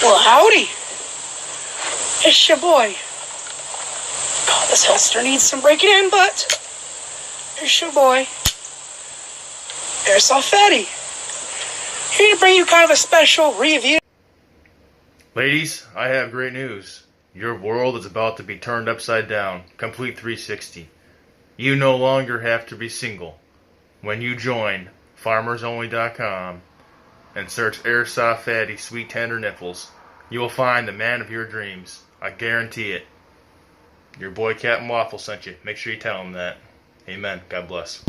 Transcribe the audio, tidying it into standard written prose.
Well, howdy. It's your boy. God, this holster needs some breaking in, but it's your boy, Airsoftfatty. Here to bring you kind of a special review. Ladies, I have great news. Your world is about to be turned upside down, complete 360. You no longer have to be single. When you join FarmersOnly.com and search Airsoftfatty Sweet Tender Nipples, you will find the man of your dreams. I guarantee it. Your boy Captain Waffle sent you. Make sure you tell him that. Amen. God bless.